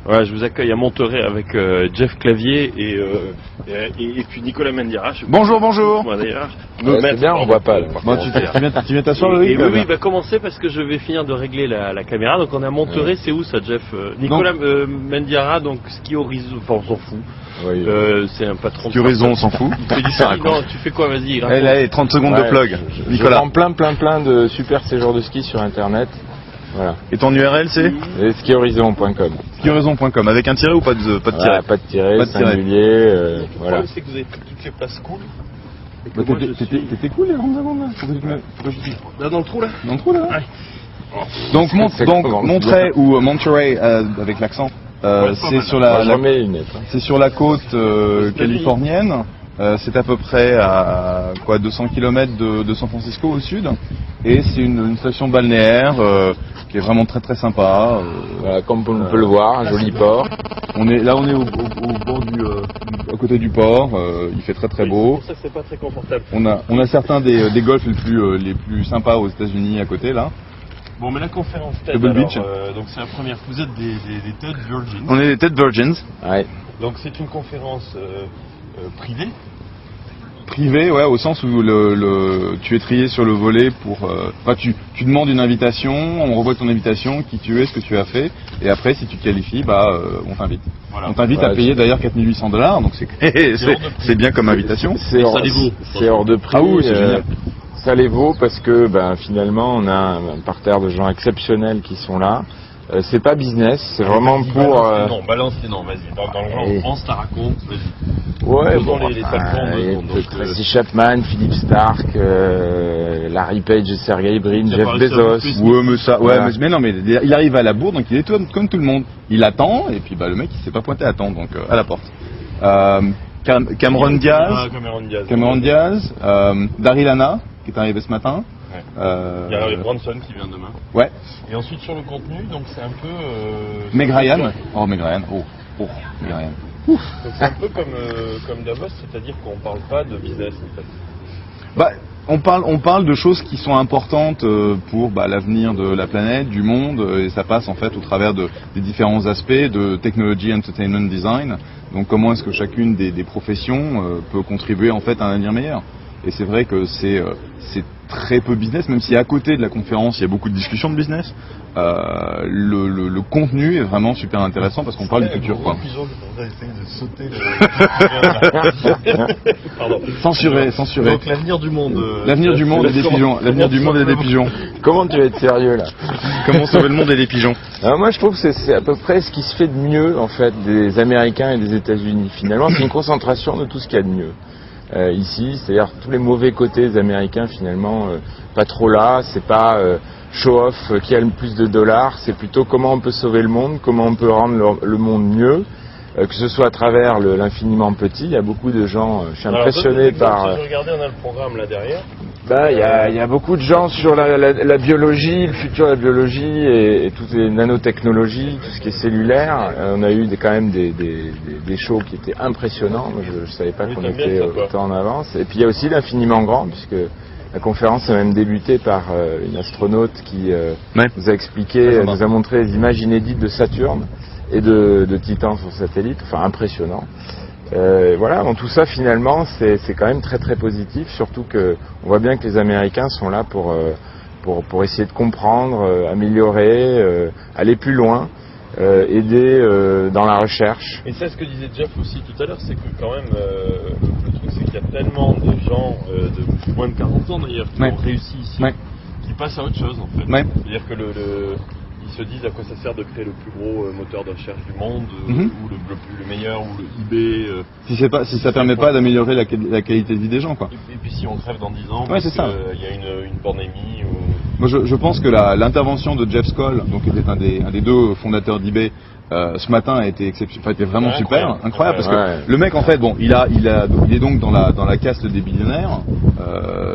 Voilà, je vous accueille à Monterey avec Jeff Clavier et puis Nicolas Mendiara. Bonjour, bonjour. Moi d'ailleurs. C'est bien, on voit pas. Bon, tu viens t'asseoir, Loïc. Oui, il va commencer parce que je vais finir de régler la caméra. Donc on est à Monterey, c'est où ça, Jeff? Nicolas Mendiara, donc ski horizon, enfin on s'en fout. Oui. C'est un patron. Ski horizon, on s'en fout. Non, tu fais quoi? Vas-y. Allez, 30 secondes de plug. Nicolas. Je vends plein de super séjours de ski sur internet. Voilà. Et ton URL c'est skihorizon.com. Skihorizon.com avec un tiret ou pas de tiret? Voilà, pas de tiret, singulier. Voilà. C'est que vous avez pris toutes les places cool. T'étais cool les 30 secondes Là, dans le trou là. Dans le trou là. Donc Monterey ou Monterey avec l'accent, c'est sur la côte californienne. C'est à peu près à 200 km de San Francisco au sud, et c'est une station balnéaire qui est vraiment très sympa. Voilà, comme on peut le voir, un joli port. On est au bord à côté du port. Il fait très beau. C'est pour ça que c'est pas très confortable. On a certains des golfs les plus sympas aux États-Unis à côté là. Bon, mais la conférence TED, Pebble Beach. Donc c'est la première. Vous êtes des TED Virgins. On est des TED Virgins. Ouais. Donc c'est une conférence privée. Privé, ouais, au sens où tu es trié sur le volet pour. Tu demandes une invitation, on revoit ton invitation, qui tu es, ce que tu as fait, et après, si tu qualifies, on t'invite. Voilà. On t'invite à payer d'ailleurs $4 800, donc c'est bien comme invitation. C'est hors de prix. Ah oui, c'est génial. Ça les vaut parce que finalement, on a un parterre de gens exceptionnels qui sont là. C'est pas business, c'est vraiment pour. Balance les noms, vas-y. Dans le genre, France, t'as raconte, vas-y. Ouais, Tracy Chapman, Philippe Stark, Larry Page, Sergey Brin, Jeff Bezos. Ouais, mais ça, mais non, mais il arrive à la bourre, donc il est comme tout le monde. Il attend, et puis le mec il s'est pas pointé à temps, donc à la porte. Cameron Diaz, Daryl Hannah, qui est arrivé ce matin. Ouais. Il y a Bronson qui vient demain. Ouais. Et ensuite sur le contenu, donc c'est un peu. Meg Ryan. Meg Ryan. Meg Ryan. Donc c'est un peu comme Davos, c'est-à-dire qu'on parle pas de business en fait. On parle de choses qui sont importantes pour l'avenir de la planète, du monde, et ça passe en fait au travers des différents aspects de technology, entertainment, design. Donc comment est-ce que chacune des professions peut contribuer en fait à un avenir meilleur. Et c'est vrai que c'est très peu business, même si à côté de la conférence il y a beaucoup de discussions de business. Le contenu est vraiment super intéressant parce qu'on parle du futur. Pardon. Censuré. Donc l'avenir du monde. L'avenir du monde et des pigeons. L'avenir du monde et des pigeons. Comment tu vas être sérieux là? Comment sauver le monde et des pigeons? Alors moi je trouve que c'est à peu près ce qui se fait de mieux en fait des Américains et des États-Unis. Finalement c'est une concentration de tout ce qu'il y a de mieux. Ici, c'est-à-dire tous les mauvais côtés des Américains finalement pas trop là, c'est pas show-off qui a le plus de dollars, c'est plutôt comment on peut sauver le monde, comment on peut rendre le monde mieux, que ce soit à travers l'infiniment petit. Il y a beaucoup de gens, je suis impressionné par... Si regardez, on a le programme là derrière. Il y a beaucoup de gens sur la biologie, le futur de la biologie et toutes les nanotechnologies, tout ce qui est cellulaire. On a eu quand même des shows qui étaient impressionnants. Moi, je savais pas qu'on était autant en avance. Et puis il y a aussi l'infiniment grand, puisque la conférence a même débuté par une astronaute qui nous a expliqué, nous a montré des images inédites de Saturne et de Titan sur satellite. Enfin, impressionnant. Voilà, tout ça finalement c'est quand même très positif, surtout que on voit bien que les Américains sont là pour essayer de comprendre, améliorer, aller plus loin, aider dans la recherche. Et c'est ce que disait Jeff aussi tout à l'heure, c'est que quand même le truc c'est qu'il y a tellement de gens de moins de 40 ans d'ailleurs qui ont réussi ici, qui passent à autre chose en fait. C'est-à-dire que ils se disent à quoi ça sert de créer le plus gros moteur de recherche du monde, ou le meilleur, ou le eBay. Si ça permet pas d'améliorer la qualité de vie des gens, quoi. Et puis si on crève dans 10 ans, c'est ça. Il y a une pandémie. Moi je pense que l'intervention de Jeff Skoll, donc qui était un des deux fondateurs d'eBay, ce matin a été était vraiment incroyable parce que le mec en fait il est donc dans la caste des billionnaires.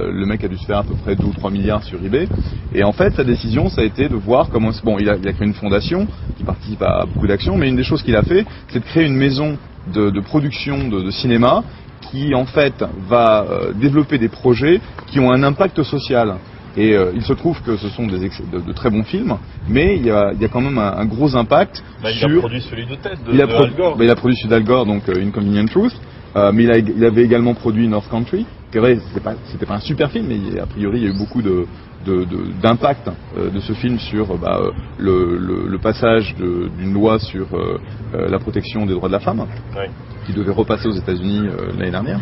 Le mec a dû se faire à peu près 2 ou 3 milliards sur eBay, et en fait sa décision ça a été de voir comment il a créé une fondation qui participe à beaucoup d'actions, mais une des choses qu'il a fait c'est de créer une maison de production de cinéma qui en fait va développer des projets qui ont un impact social. Et il se trouve que ce sont de très bons films, mais il y a quand même un gros impact sur... Il a produit celui de Ted, de Al Gore. Il a produit celui d'Al Gore, donc Inconvenient Truth, mais il avait également produit North Country. C'est vrai, c'était pas un super film, mais a priori il y a eu beaucoup d'impact de ce film sur le passage d'une loi sur la protection des droits de la femme, qui devait repasser aux États-Unis l'année dernière.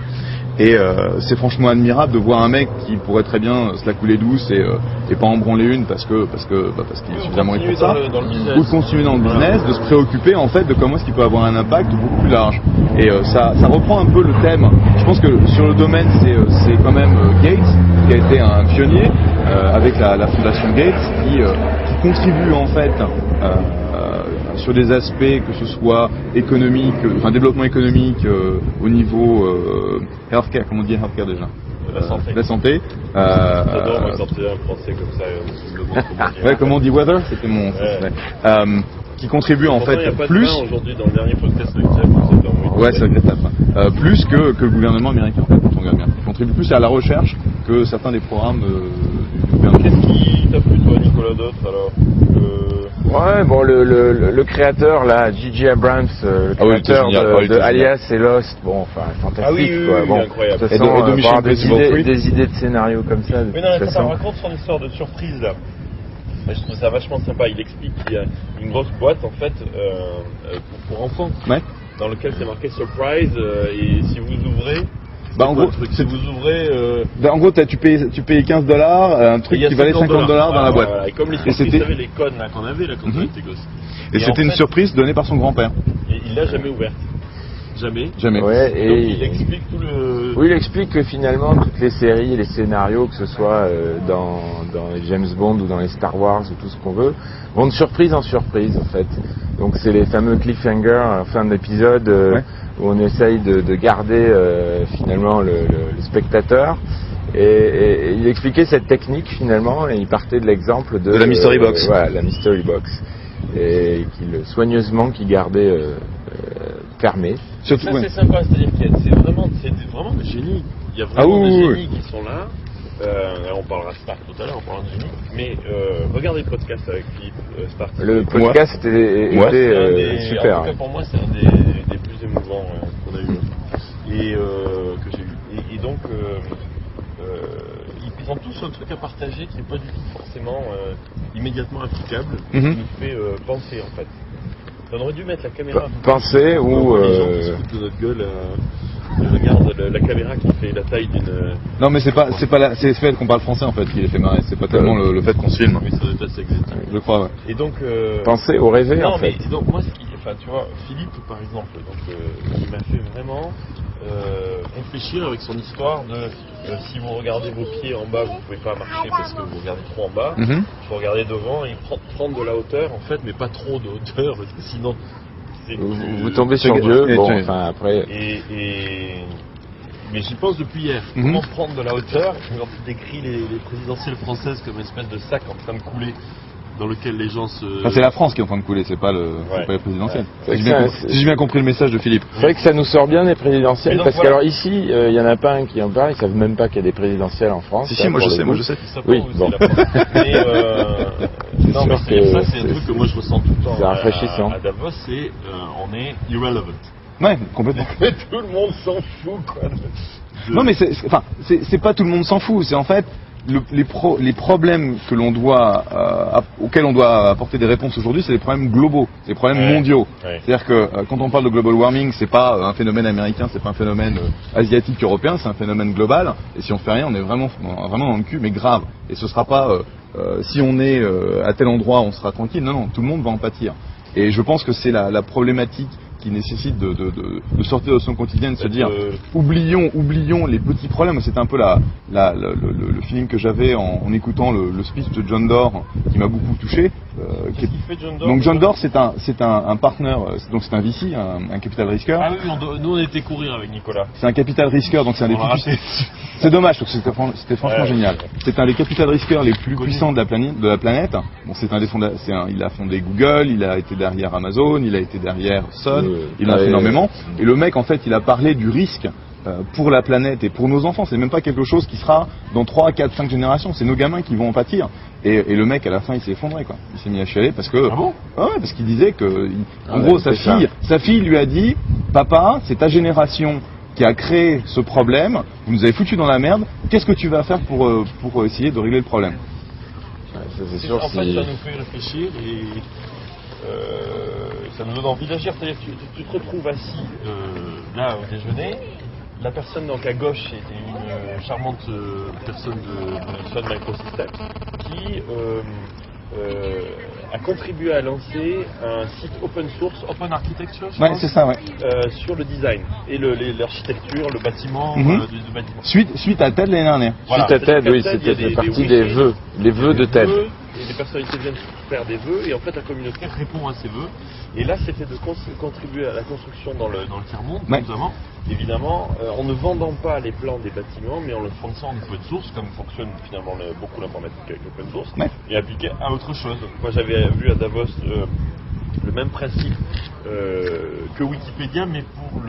Et c'est franchement admirable de voir un mec qui pourrait très bien se la couler douce et pas en branler une parce qu'il est suffisamment riche pour ça, ou de continuer dans le business, de se préoccuper en fait de comment est-ce qu'il peut avoir un impact beaucoup plus large. Et ça reprend un peu le thème. Je pense que sur le domaine c'est quand même Gates qui a été un pionnier avec la fondation Gates qui contribue en fait sur des aspects que ce soit économique, développement économique au niveau healthcare, comment on dit healthcare déjà, la santé. J'adore sortir un français comme ça. Ouais, comment on dit weather, c'était mon. Qui contribue en fait plus. Aujourd'hui dans le dernier podcast de Jeff, ouais, c'est regrettable. Plus que le gouvernement américain en fait, quand on regarde bien. Il contribue plus à la recherche que certains des programmes du gouvernement. Qu'est-ce qui t'a plu toi, Nicolas, d'autre alors? Ouais, bon, le créateur là, J.J. Abrams, le créateur de Alias et Lost, bon, enfin, fantastique, quoi. Bon, incroyable. Et de Michel des idées de scénario comme ça. Mais non, ça raconte son histoire de surprise là. Je trouve ça vachement sympa. Il explique qu'il y a une grosse boîte en fait pour enfants, dans lequel c'est marqué surprise et si vous ouvrez. En gros, si vous ouvrez. En gros, tu payes $15, un truc qui valait $50 dans la boîte. Et comme les surprises, vous savez, les codes là qu'on avait là quand on était gosse. Et c'était une surprise donnée par son grand-père. Et il l'a jamais ouverte. Jamais. Ouais, et donc il explique tout le. Oui, il explique que finalement toutes les séries, les scénarios, que ce soit dans les James Bond ou dans les Star Wars ou tout ce qu'on veut, vont de surprise en surprise en fait. Donc c'est les fameux cliffhangers en fin d'épisode où on essaye de garder finalement le spectateur. Et il expliquait cette technique finalement et il partait de l'exemple de la Mystery Box. Voilà, la Mystery Box. Et soigneusement qu'il gardait fermé. Surtout, ça c'est sympa, c'est-à-dire qu'il y a c'est vraiment des génies. Il y a vraiment des génies qui sont là. On parlera Stark tout à l'heure, on parlera de génie. Mais regardez le podcast avec Philippe Stark. Le podcast était super. En tout cas, pour moi, c'est un des plus émouvants qu'on a eu et que j'ai eu. Et donc, ils ont tous un truc à partager qui n'est pas du tout forcément immédiatement applicable, qui nous fait penser en fait. On aurait dû mettre la caméra. Penser ou. Les gens qui se foutent de notre gueule. Regarde la caméra qui fait la taille d'une. Non, mais c'est le fait qu'on parle français en fait qui les fait marrer. C'est pas tellement le fait qu'on se filme. Oui, ça doit être assez exotique. Je crois. Ouais. Et donc. Penser ou rêver non, en fait. Mais donc moi, tu vois, Philippe par exemple, il m'a fait vraiment réfléchir avec son histoire de si vous regardez vos pieds en bas, vous pouvez pas marcher parce que vous regardez trop en bas. Il faut regarder devant et prendre de la hauteur en fait, mais pas trop de hauteur parce que sinon. Vous tombez sur Dieu, bon, enfin après. Mais j'y pense depuis hier. Comment prendre de la hauteur? Quand tu décris les présidentielles françaises comme une espèce de sac en train de couler, dans lequel les gens se. Enfin, c'est la France qui est en train de couler, c'est pas les présidentielles. Si j'ai bien compris le message de Philippe. C'est vrai que ça nous sort bien des présidentielles, parce qu'alors ici, il y en a pas un qui en parle, ils savent même pas qu'il y a des présidentielles en France. Si, moi je sais. Oui, bon. Non, mais ça, c'est un truc que moi je ressens tout le temps. C'est rafraîchissant. À Davos, c'est on est irrelevant. Ouais, complètement. Tout le monde s'en fout, quoi. Non, mais c'est pas tout le monde s'en fout. C'est en fait les problèmes que l'on doit auxquels on doit apporter des réponses aujourd'hui, c'est des problèmes globaux, des problèmes mondiaux. C'est-à-dire que quand on parle de global warming, c'est pas un phénomène américain, c'est pas un phénomène asiatique, européen, c'est un phénomène global. Et si on fait rien, on est vraiment dans le cul, mais grave. Et ce sera pas si on est à tel endroit, on sera tranquille. Non, tout le monde va en pâtir. Et je pense que c'est la problématique qui nécessite de sortir de son quotidien, de se dire oublions les petits problèmes. C'était un peu le feeling que j'avais en écoutant le speech de John Doerr qui m'a beaucoup touché. Qu'est-ce qu'il fait John Doerr? Donc John Doerr c'est un partner, donc c'est un VC, un capital risqueur. Ah oui, nous on était courir avec Nicolas. C'est un capital risqueur, donc c'est un des plus. C'est dommage parce que c'était franchement génial. C'est un des capital risqueurs les plus puissants de la planète. Bon, il a fondé Google, il a été derrière Amazon, il a été derrière Sun. Il en a fait énormément. Et le mec, en fait, il a parlé du risque pour la planète et pour nos enfants. C'est même pas quelque chose qui sera dans 3, 4, 5 générations. C'est nos gamins qui vont en pâtir. Et le mec, à la fin, il s'est effondré, quoi. Il s'est mis à chialer parce que... Ah bon? Ouais, parce qu'il disait que... En gros, sa fille lui a dit, papa, c'est ta génération qui a créé ce problème, vous nous avez foutu dans la merde, qu'est-ce que tu vas faire pour essayer de régler le problème? Ça, c'est sûr, en fait, ça nous fait réfléchir et ça nous donne envie d'agir. C'est-à-dire que tu te retrouves assis là au déjeuner. La personne donc à gauche était une charmante personne de Sun Microsystems qui a contribué à lancer un site open source, open architecture, c'est ça, sur le design et l'architecture, le bâtiment, du bâtiment. Suite à TED l'année dernière. Voilà, suite à TED, oui, c'était partie des vœux, les vœux de TED. Et les personnalités viennent faire des vœux et en fait la communauté répond à ces vœux. Et là c'était de contribuer à la construction dans le tiers-monde, notamment, évidemment, en ne vendant pas les plans des bâtiments, mais en le fournissant en open source, comme fonctionne finalement beaucoup l'informatique avec l'open source, et appliqué à autre chose. Moi j'avais vu à Davos le même principe que Wikipédia, mais pour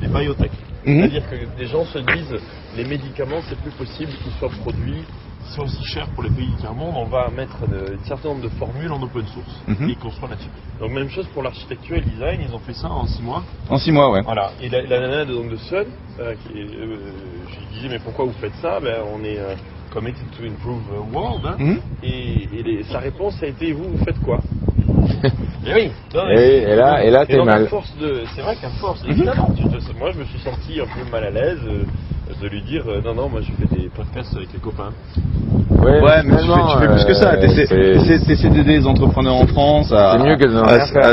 les biotech. C'est-à-dire que des gens se disent les médicaments c'est plus possible qu'ils soient produits soit aussi cher pour les pays du tiers-monde, on va mettre un certain nombre de formules en open source et construire là-dessus. Donc même chose pour l'architecture et le design, ils ont fait ça en 6 mois. En 6 mois, ouais. Voilà. Et la nana de Sun, je lui disais mais pourquoi vous faites ça? On est committed to improve the world. Et sa réponse a été vous faites quoi? Et oui. Non, et là t'es mal. C'est vrai qu'à force, évidemment, moi je me suis senti un peu mal à l'aise de lui dire non, moi je fais des podcasts avec les copains. Ouais, mais tu fais plus que ça. T'essaies d'aider les entrepreneurs en France à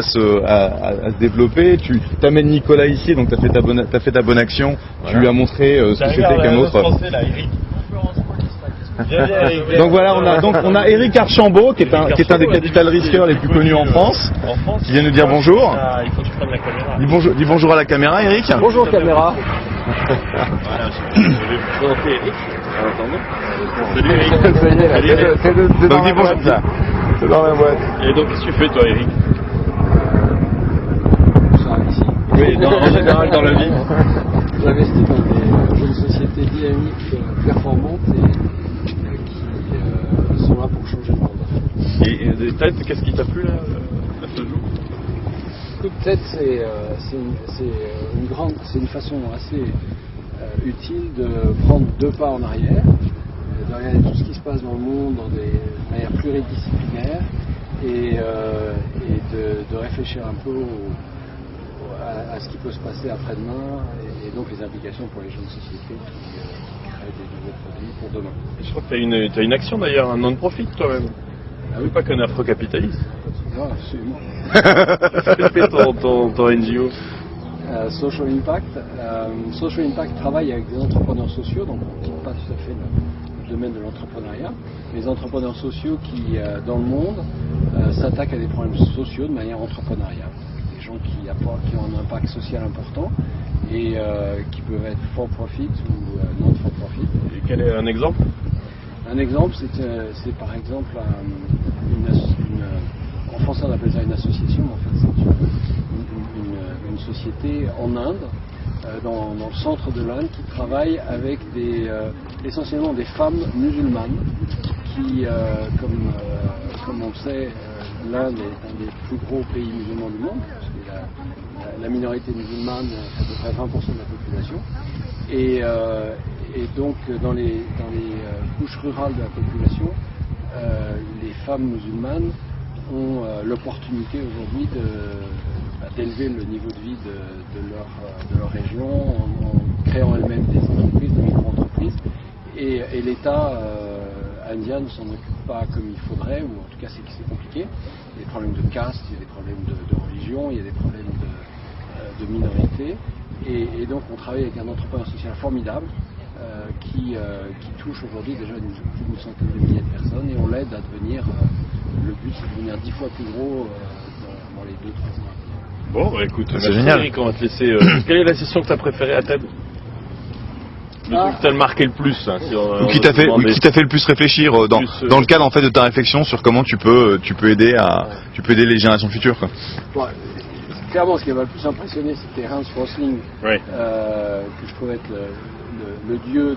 se développer. Tu t'amènes Nicolas ici, donc t'as fait ta bonne action. Voilà. Tu lui as montré ce que c'était qu'un autre. Donc voilà, on a Eric Archambault qui est un des capital risqueurs les plus connus en France, qui vient nous dire bonjour. Il faut que tu prennes la caméra. Dis bonjour à la caméra, Eric. Bonjour caméra. Voilà, je vais présenter Eric. Salut Eric. Donc dis bonjour. C'est dans la boîte. Et donc qu'est-ce que tu fais toi, Eric? Ici. Oui, en général dans la vie. J'investis dans des jeunes sociétés dynamiques, performantes et qui sont là pour changer le monde. Et TED, qu'est-ce qui t'a plu là à ce jour? TED, c'est une façon assez utile de prendre 2 pas en arrière, de regarder tout ce qui se passe dans le monde de manière pluridisciplinaire et de réfléchir un peu à ce qui peut se passer après-demain et donc les implications pour les jeunes sociétés qui créent des nouveaux produits pour demain. Et je crois que tu as une action d'ailleurs, un non-profit toi-même. Ah oui, pas qu'un afro-capitaliste. Non, absolument. Fais ton NGO. Social Impact. Social Impact travaille avec des entrepreneurs sociaux, donc on ne quitte pas tout à fait le domaine de l'entrepreneuriat. Les entrepreneurs sociaux qui, dans le monde, s'attaquent à des problèmes sociaux de manière entrepreneuriale. Des gens qui ont un impact social important et qui peuvent être for profit ou non for profit. Et quel est un exemple? Un exemple, c'est par exemple en français on appelle ça une association, mais en fait c'est une société en Inde, dans le centre de l'Inde, qui travaille avec essentiellement des femmes musulmanes qui, comme on le sait, l'Inde est un des plus gros pays musulmans du monde, parce que la minorité musulmane fait à peu près 20% de la population. Et donc dans les couches rurales de la population, les femmes musulmanes ont l'opportunité aujourd'hui d'élever le niveau de vie de leur région en créant elles-mêmes des entreprises, des micro-entreprises. Et l'État indien ne s'en occupe pas comme il faudrait, ou en tout cas c'est compliqué. Il y a des problèmes de caste, il y a des problèmes de religion, il y a des problèmes de minorité. Et donc on travaille avec un entrepreneur social formidable qui touche aujourd'hui déjà plus d'une centaine de milliers de personnes, et on l'aide à devenir, le but c'est de devenir 10 fois plus gros dans les 2-3 ans. Bon, bah écoute, c'est génial. Eric, on va te laisser. Quelle est la session que tu as préférée à TED? Le truc qui t'a marqué le plus, hein, ou qui t'a fait le plus réfléchir dans le cadre en fait de ta réflexion sur comment tu peux aider les générations futures, quoi. Ouais. clairement, ce qui m'a le plus impressionné, c'était Hans Rosling, que je trouvais être le dieu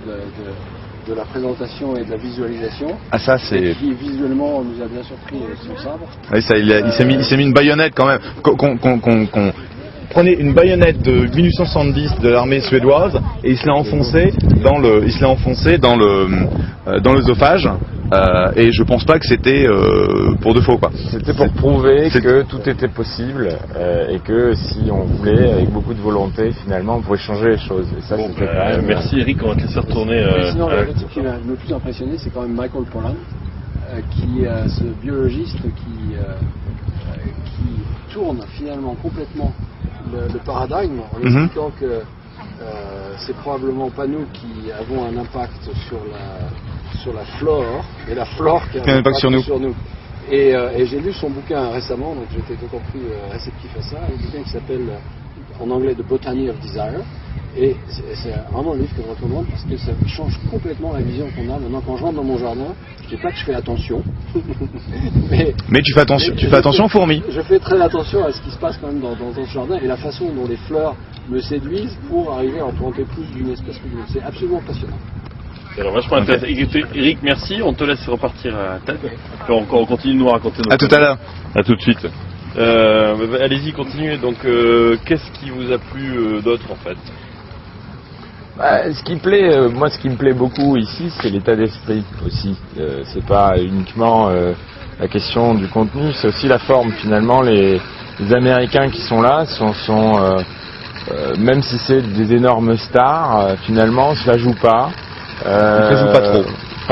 de la présentation et de la visualisation. Ah ça c'est. Qui visuellement nous a bien surpris avec son sabre. Oui, ça, il s'est mis une baïonnette quand même. Prenez une baïonnette de 1870 de l'armée suédoise et il se l'a enfoncé dans l'œsophage. Et je pense pas que c'était pour de faux quoi. C'était pour prouver que tout était possible et que si on voulait, avec beaucoup de volonté, finalement, on pouvait changer les choses. Et ça, c'était quand même. Merci Eric, on va te laisser retourner. Sinon, le type qui m'a le plus impressionné, c'est quand même Michael Pollan, qui est ce biologiste qui tourne finalement complètement le paradigme en expliquant que c'est probablement pas nous qui avons un impact sur la flore, mais la flore qui a un impact sur nous. Et j'ai lu son bouquin récemment, donc j'étais d'autant plus réceptif à ça, un bouquin qui s'appelle en anglais The Botany of Desire. Et c'est vraiment un livre que je recommande parce que ça change complètement la vision qu'on a. Maintenant, quand je rentre dans mon jardin, je ne dis pas que je fais attention. mais tu fais attention aux fourmis. Je fais très attention à ce qui se passe quand même dans ce jardin et la façon dont les fleurs me séduisent pour arriver à en planter plus d'une espèce que d'une autre. C'est absolument passionnant. Alors vachement intéressant. Eric, merci. On te laisse repartir à table. Puis on continue de nous raconter. À tout à l'heure. À tout de suite. Allez-y, continuez. Donc, qu'est-ce qui vous a plu d'autre en fait? Ce qui me plaît beaucoup ici, c'est l'état d'esprit aussi. C'est pas uniquement la question du contenu, c'est aussi la forme. Finalement, les Américains qui sont là même si c'est des énormes stars, finalement, ça joue pas. Ça joue pas trop.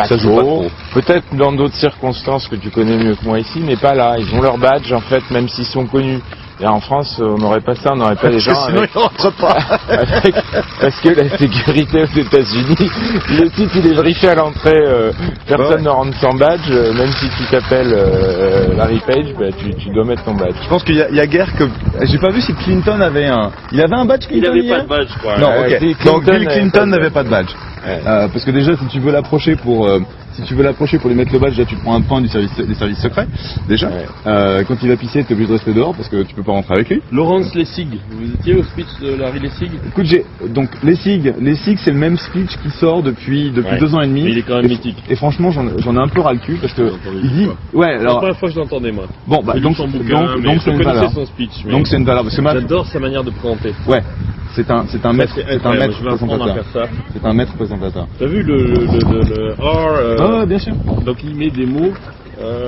Ça joue pas trop. Peut-être dans d'autres circonstances que tu connais mieux que moi ici, mais pas là. Ils ont leur badge en fait, même s'ils sont connus. Et en France, on n'aurait pas ça, on n'aurait pas les gens. Sinon, ils rentrent pas. Parce que la sécurité aux États-Unis, le type il est briefé à l'entrée, personne ne rentre sans badge, même si tu t'appelles Larry Page, tu dois mettre ton badge. Je pense qu'il y a guère que. J'ai pas vu si Clinton avait un. Il avait un badge Clinton? Il avait pas de badge quoi. Non, ok. Donc Bill Clinton n'avait pas de badge. Parce que déjà, si tu veux l'approcher pour lui mettre le badge, déjà tu prends un point des services secrets. Déjà, quand il va pisser, t'es obligé de rester dehors parce que tu peux pas rentrer avec lui. Laurence Lessig, vous étiez au speech de Larry Lessig? Écoute, donc Lessig, c'est le même speech qui sort depuis 2 ans et demi. Mais il est quand même mythique. Et franchement, j'en ai un peu ras le cul parce que il dit, c'est la première fois que je l'entendais moi. Bon, bah donc c'est une valeur. Son speech. Donc c'est une valeur parce que j'adore sa manière de présenter. Ouais. C'est un maître présentateur. C'est un maître présentateur. T'as vu le R Ah, bien sûr. Donc il met des mots.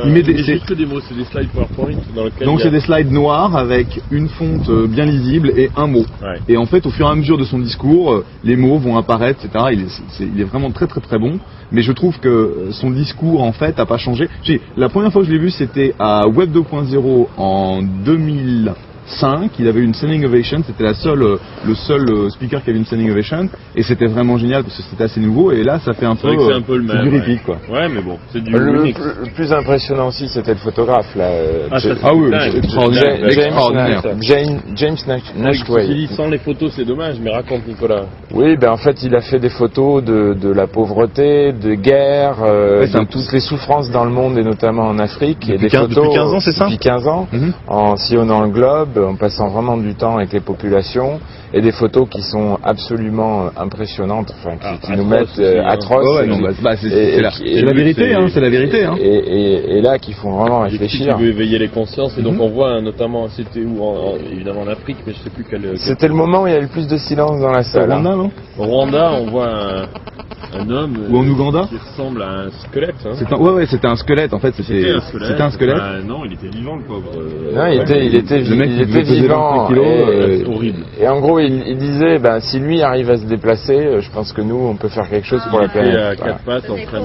Il met juste des mots, c'est des slides PowerPoint dans lesquels. Donc c'est des slides noirs avec une fonte bien lisible et un mot. Ouais. Et en fait, au fur et à mesure de son discours, les mots vont apparaître, etc. Il est vraiment très très très bon. Mais je trouve que son discours en fait a pas changé. La première fois que je l'ai vu, c'était à Web 2.0 en 2005. Il avait une standing ovation, c'était le seul speaker qui avait une standing ovation, et c'était vraiment génial parce que c'était assez nouveau. Et là, ça fait un peu, le même, du repeat quoi. Ouais, mais bon, c'est du le plus impressionnant aussi, c'était le photographe là. Oui, extraordinaire. James Nashway. Si sans les photos, c'est dommage. Mais raconte Nicolas. Oui, en fait, il a fait des photos de la pauvreté, de guerre, de toutes les souffrances dans le monde et notamment en Afrique. Depuis 15 ans, c'est ça? Depuis 15 ans, en sillonnant le globe, en passant vraiment du temps avec les populations, et des photos qui sont absolument impressionnantes, qui nous mettent atroces. C'est la vérité, c'est la vérité. Et là, qui font vraiment réfléchir. Qui veut éveiller les consciences, et donc on voit notamment, c'était où évidemment en Afrique, mais je sais plus quel. C'était le moment où il y avait le plus de silence dans la salle. Au Rwanda, non? Au Rwanda, on voit un homme. Ou en Ouganda qui ressemble à un squelette. C'était un squelette en fait. C'était un squelette. Non, il était vivant le pauvre. Non, il était vivant. Horrible. Et en gros, il disait, si lui arrive à se déplacer, je pense que nous, on peut faire quelque chose pour la planète. Il était à 4 pattes en train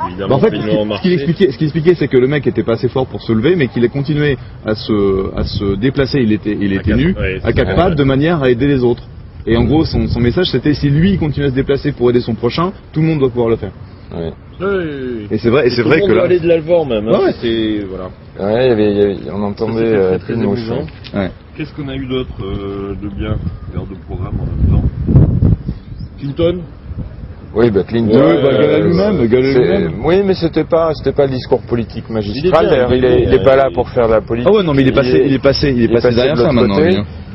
évidemment, en fait, ce qu'il expliquait, c'est que le mec était pas assez fort pour se lever, mais qu'il a continué à se déplacer. Il était nu, à 4 pattes, de manière à aider les autres. Et en gros, son message, c'était si lui continue à se déplacer pour aider son prochain, tout le monde doit pouvoir le faire. Ouais. Oui. Et c'est vrai que là. On aller de l'Alvor même. C'était voilà. Ouais, on entendait très émotion. Ouais. Qu'est-ce qu'on a eu d'autre de bien, de programme en même temps? Clinton. Oui, Clinton. Gala lui-même. Oui, mais c'était pas le discours politique magistral. D'ailleurs, il est pas là pour faire de la politique. Ah ouais, non, mais il est passé derrière ça maintenant.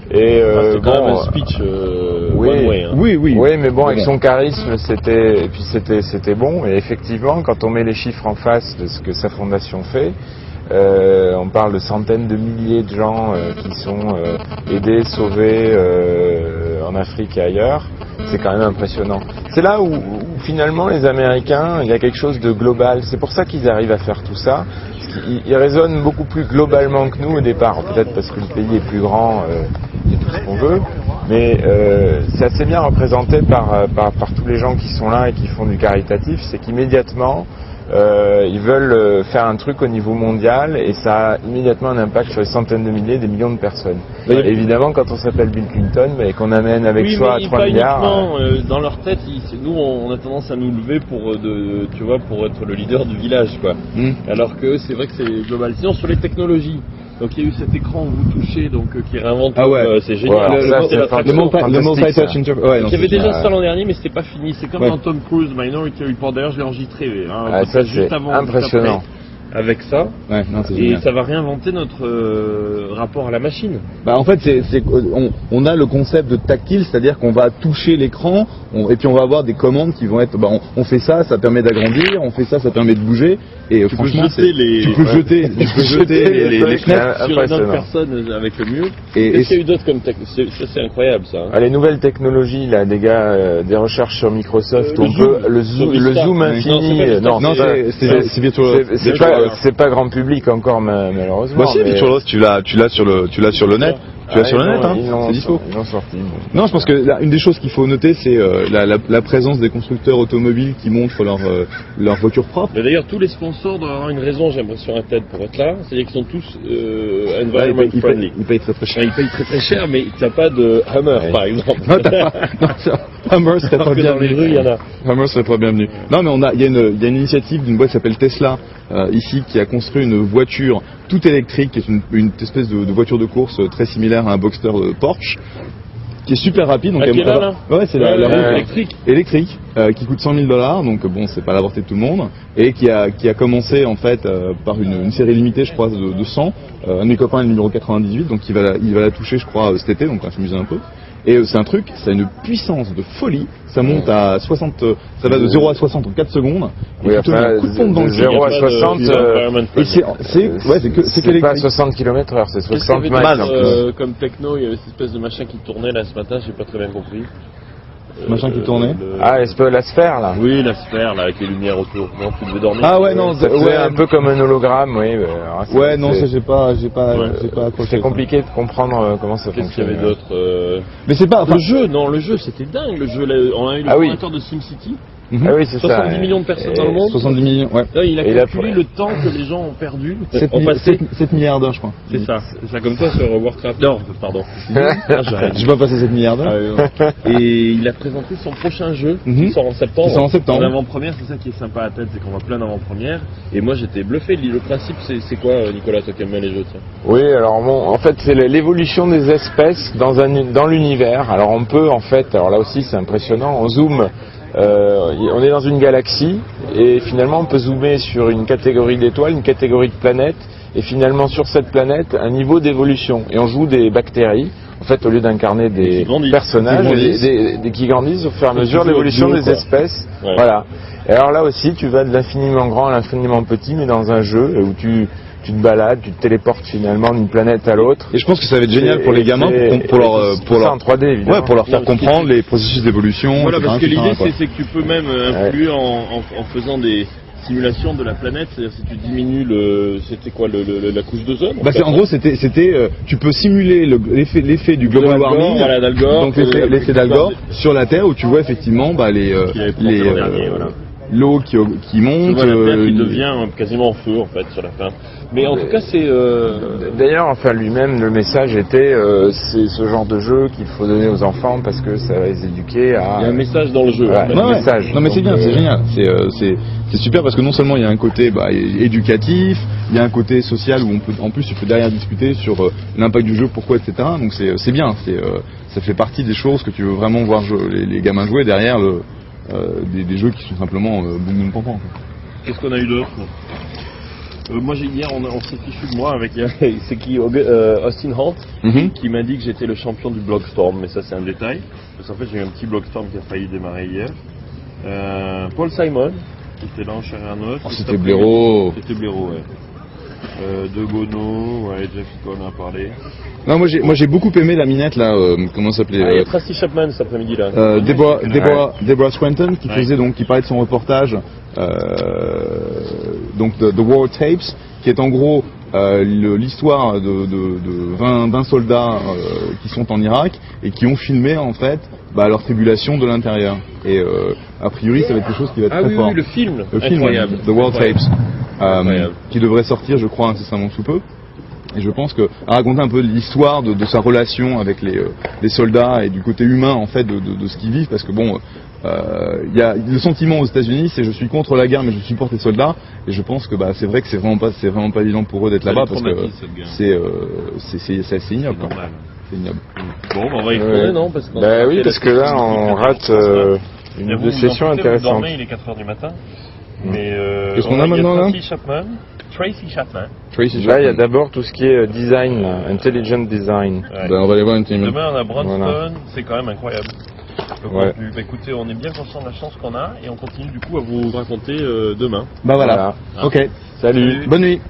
Et c'est quand même un speech one way. Hein. Oui. Oui, mais bon, avec son charisme, c'était bon. Et effectivement, quand on met les chiffres en face de ce que sa fondation fait, on parle de centaines de milliers de gens qui sont aidés, sauvés en Afrique et ailleurs. C'est quand même impressionnant. C'est là où finalement les Américains, il y a quelque chose de global. C'est pour ça qu'ils arrivent à faire tout ça. Ils raisonnent beaucoup plus globalement que nous au départ. Peut-être parce que le pays est plus grand et tout ce qu'on veut. Mais c'est assez bien représenté par tous les gens qui sont là et qui font du caritatif. C'est qu'immédiatement, ils veulent faire un truc au niveau mondial et ça a immédiatement un impact sur les centaines de milliers, des millions de personnes. Évidemment, quand on s'appelle Bill Clinton et qu'on amène avec soi 3 milliards... dans leur tête, nous on a tendance à nous lever pour être le leader du village, quoi. Alors que c'est vrai que c'est global. Sinon, sur les technologies, donc il y a eu cet écran où vous touchez, donc qui réinvente. C'est génial. Le multi-touch interface. Il y avait déjà ça l'an dernier, mais c'était pas fini. C'est comme dans Tom Cruise Minority Report. D'ailleurs, je l'ai enregistré. Ça c'est impressionnant. Avec ça, et ça va réinventer notre rapport à la machine. En fait, on a le concept de tactile, c'est-à-dire qu'on va toucher l'écran et puis on va avoir des commandes qui vont être. On fait ça permet d'agrandir, on fait ça permet de bouger. Et franchement, tu peux jeter les fenêtres sur une autre personne avec le mur. Qu'est-ce qu'il y a eu d'autre comme technologie? Ça c'est incroyable ça. Les nouvelles technologies, là, des gars, des recherches sur Microsoft, le zoom infini. Non, c'est virtual. C'est pas grand public encore malheureusement. Si, virtual, tu l'as sur le net. Tu l'as sur le net, c'est dispo. Ils l'ont sorti. Non, je pense que une des choses qu'il faut noter, c'est la présence des constructeurs automobiles qui montrent leurs voitures propres. Mais d'ailleurs, tous les sponsors doivent avoir une raison, j'ai l'impression, à tête pour être là. C'est-à-dire qu'ils sont tous environment friendly. Ils payent très très cher. Ils payent très très cher, mais t'as pas de Hummer, par exemple. Hummer serait pas bienvenu. Dans les rues, il y en a. Hummer serait pas bienvenu. Non, mais il y a une initiative d'une boîte qui s'appelle Tesla, ici, qui a construit une voiture toute électrique, qui est une espèce de voiture de course très similaire à un Boxster Porsche, qui est super rapide. Donc c'est la roue électrique qui coûte $100 000. Donc bon, c'est pas la portée de tout le monde, et qui a commencé en fait par une série limitée, je crois, de 100. Un de mes copains est le numéro 98, donc il va la toucher, je crois, cet été, donc on va s'amuser un peu. Et c'est un truc, ça a une puissance de folie. Ça monte à 60, ça va de 0 à 60 en 4 secondes. Oui, enfin, un coup de pompe dans le 0 à 60, c'est pas 60 km/h, c'est 60 miles. Comme techno, il y avait cette espèce de machin qui tournait là ce matin, j'ai pas très bien compris. Machin qui tournait. La sphère là. Oui, la sphère là avec les lumières autour. Non, tu devais dormir. Ah ouais, non, c'est un peu comme un hologramme, oui. Non, ça j'ai pas accroché. C'est compliqué de comprendre comment ça fonctionne. Qu'est-ce qu'il y avait d'autre Mais c'est pas. Le jeu, c'était dingue. Le jeu, on a eu le fondateur de SimCity. Ah oui, c'est 70 millions de personnes dans le monde. 70 millions, ouais. Là, il a calculé le temps que les gens ont perdu. 7 milliards d'heures, je crois. C'est ça. C'est ça, comme toi sur Warcraft. Non, pardon. J'ai pas passé 7 milliards d'heures. Et il a présenté son prochain jeu qui sort en septembre. En avant-première, c'est ça qui est sympa à tête, c'est qu'on voit plein d'avant-premières. Et moi, j'étais bluffé. Le principe, c'est quoi, Nicolas, toi qui aimes bien les jeux, tiens? Oui, alors bon, en fait, c'est l'évolution des espèces dans l'univers. Alors on peut, en fait, alors là aussi, c'est impressionnant, on zoome. On est dans une galaxie et finalement on peut zoomer sur une catégorie d'étoiles, une catégorie de planètes et finalement sur cette planète un niveau d'évolution et on joue des bactéries en fait au lieu d'incarner des personnages qui grandissent au fur et à mesure de l'évolution des espèces. Voilà. Et alors là aussi tu vas de l'infiniment grand à l'infiniment petit mais dans un jeu où tu te balades, tu te téléportes finalement d'une planète à l'autre. Et je pense que ça va être génial pour les gamins, pour leur en 3D évidemment. Ouais, pour leur faire comprendre les processus d'évolution. Voilà, parce que l'idée c'est que tu peux même influer en faisant des simulations de la planète, c'est-à-dire si tu diminues c'était quoi la couche d'ozone. En gros c'était tu peux simuler l'effet du global warming, donc l'effet d'Al Gore sur la Terre où tu vois effectivement l'eau qui monte, la Terre qui devient quasiment en feu en fait sur la fin. Mais en tout cas c'est d'ailleurs enfin lui-même le message était c'est ce genre de jeu qu'il faut donner aux enfants parce que ça va les éduquer à. Il y a un message dans le jeu. Message. Non mais c'est bien, c'est génial, c'est super parce que non seulement il y a un côté éducatif, il y a un côté social où en plus tu peux derrière discuter sur l'impact du jeu, pourquoi, etc. Donc c'est bien, ça fait partie des choses que tu veux vraiment voir les gamins jouer derrière des jeux qui sont simplement boum boum pam pam. Qu'est-ce qu'on a eu d'autre? Moi hier on s'est fichu de moi avec c'est qui Austin Hunt qui m'a dit que j'étais le champion du Blogstorm, mais ça c'est un détail parce qu'en fait j'ai eu un petit Blogstorm qui a failli démarrer hier. Paul Simon qui était là en chair et en os. C'était blaireau. C'était blaireau, ouais. De Bono, ouais, Jeff Cole en a parlé. Non, moi j'ai beaucoup aimé la minette là, comment ça s'appelait? Il y a Tracy Chapman cet après-midi là. Deborah Scranton qui faisait donc, qui parlait de son reportage, donc The War Tapes, qui est en gros l'histoire de 20 soldats qui sont en Irak et qui ont filmé en fait leur tribulation de l'intérieur. Et a priori ça va être quelque chose qui va être très fort. Oui, le film incroyable. The War Tapes, qui devrait sortir je crois incessamment sous peu. Et je pense que à raconter un peu l'histoire de sa relation avec les soldats et du côté humain en fait de ce qu'ils vivent, parce que bon, il y a le sentiment aux États-Unis, c'est je suis contre la guerre mais je supporte les soldats, et je pense que c'est vrai que c'est vraiment pas évident pour eux d'être là-bas parce que c'est assez ignoble. C'est ignoble. Bon, on va y retourner, non? Parce oui, parce que là on rate une des sessions intéressantes. Il est 4h du matin. Mais qu'est-ce qu'on a maintenant là? Tracy Chapman. Là, il y a d'abord tout ce qui est design, intelligent design. Ouais. On va aller voir Intelligent. Demain, on a Bronston, c'est quand même incroyable. Écoutez, on est bien conscient de la chance qu'on a et on continue du coup à vous raconter demain. Voilà. Ok. Salut. Bonne nuit.